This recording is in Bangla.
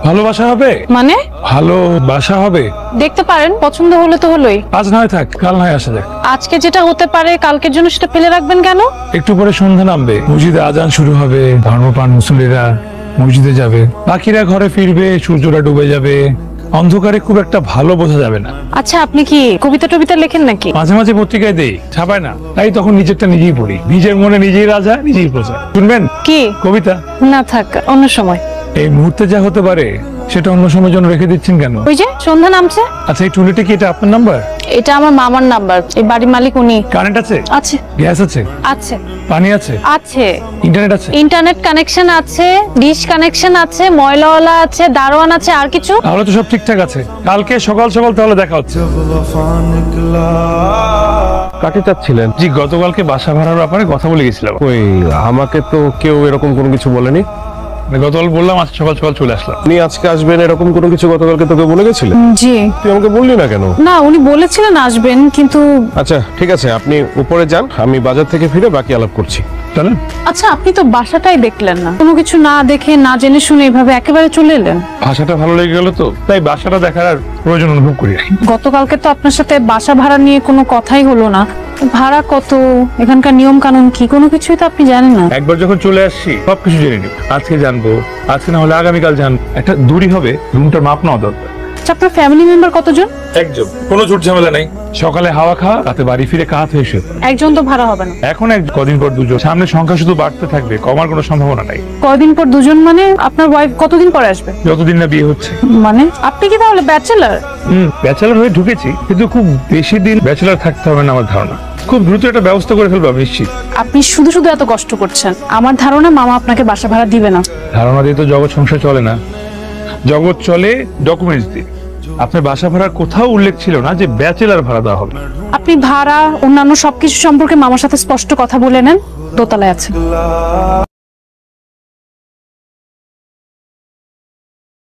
ভালোবাসা হবে মানে ভালোবাসা হবে দেখতে পারেন, পছন্দ হলে তো হলোই। আজ নয় থাক, কাল নয় আসা যাক। আজকে যেটা হতে পারে কালকের জন্য সেটা ফেলে রাখবেন কেন? একটু পরে সন্ধ্যা নামবে, মসজিদে আজান শুরু হবে, ধর্মপ্রাণ মুসল্লিরা মসজিদে যাবে, বাকিরা ঘরে ফিরবে, সূর্যটা ডুবে যাবে, অন্ধকারে খুব একটা ভালো বোঝা যাবে না। আচ্ছা, আপনি কি কবিতা টবিতা লেখেন নাকি? মাঝে মাঝে পত্রিকায় দেই, ছাপায় না, তাই তখন নিজেরটা নিজেই পড়ি, নিজের মনে নিজেই রাজা, নিজেই প্রজা। শুনবেন কি কবিতা? না থাক, অন্য সময়। এই মুহূর্তে যা হতে পারে সেটা অন্য সময়ের জন্য রেখে দিচ্ছেন কেন? ওই যে সন্ধ্যা নামছে। আচ্ছা, এই টুলিটা কি এটা আপনার নাম্বার? এটা আমার মামার নাম্বার, এই বাড়ির মালিক উনি। কারেন্ট আছে? আছে। গ্যাস আছে? আছে। পানি আছে? আছে। ইন্টারনেট আছে? ইন্টারনেট কানেকশন আছে, ডিশ কানেকশন আছে, ময়লাওয়ালা আছে, দারোয়ান আছে, আর কিছু? তাহলে তো সব ঠিকঠাক আছে। কালকে সকাল সকাল তাহলে দেখা হচ্ছে। কাকে চাচ্ছিলেন? জি, গতকালকে বাসা ভাড়ার ব্যাপারে কথা বলে গেছিলাম। ওই আমাকে তো কেউ এরকম কোনো কিছু বলেনি। গতকাল বললাম আজ সকাল সকাল চলে আসলাম। আপনি আজকে আসবেন এরকম কোনো কিছু গতকালকে তোকে বলে গেছিলেন? জি তুই আমাকে বললি না কেন? না, উনি বলেছিলেন আসবেন, কিন্তু আচ্ছা ঠিক আছে, আপনি উপরে যান, আমি বাজার থেকে ফিরে বাকি আলাপ করছি। চলেন। আচ্ছা, আপনি তো বাসাটাই দেখলেন না, কোনো কিছু না দেখে না জেনে শুনে এভাবে একেবারে চলে এলেন। ভাষাটা ভালো লেগে গেল তো, তাই বাসাটা দেখার আর প্রয়োজন অনুভব করি। গতকালকে তো আপনার সাথে বাসা ভাড়া নিয়ে কোনো কথাই হলো না। ভাড়া কত, এখানকার নিয়ম কানুন কি, কোনো কিছুই তো আপনি জানেন না। একবার যখন চলে আসছি সবকিছু জেনে নিব। আজকে জানবো, আজকে না হলে আগামীকাল জানবো। একটা দূরই হবে, রুমটার মাপ নেওয়া দরকার। আচ্ছা, আপনার ফ্যামিলি মেম্বার কতজন? একজন, কোনো ঝুট ঝামেলা নাই। সকালে হাওয়া খাওয়া, রাতে বাড়ি ফিরে কাত হয়ে শুয়ে পড়া। একজন তো ভাড়া হবে না। এখন কদিন পর দুজন, সামনে সংখ্যা শুধু বাড়তে থাকবে, কমার কোনো সম্ভাবনা নাই। কয়দিন পর দুজন মানে আপনার ওয়াইফ কতদিন পরে আসবে? যতদিন না বিয়ে হচ্ছে। মানে আপনি কি তাহলে ব্যাচেলার? ব্যাচেলার হয়ে ঢুকেছি, কিন্তু খুব বেশি দিন ব্যাচেলার থাকতে হবে না আমার ধারণা। খুব দ্রুত একটা ব্যবস্থা করে ফেলবো আমি নিশ্চিত। আপনি শুধু শুধু এত কষ্ট করছেন। আমার ধারণা মামা আপনাকে বাসা ভাড়া দিবে না। ধারণা দিয়ে তো জগৎ সংসার চলে না, জগৎ চলে ডকুমেন্টস দিয়ে। আপনার বাসা ভাড়ার কোথাও উল্লেখ ছিল না যে ব্যাচেলার ভাড়া দেওয়া হবে। আপনি ভাড়া অন্যান্য সবকিছু সম্পর্কে মামার সাথে স্পষ্ট কথা বলে নেন, দোতলায় আছে।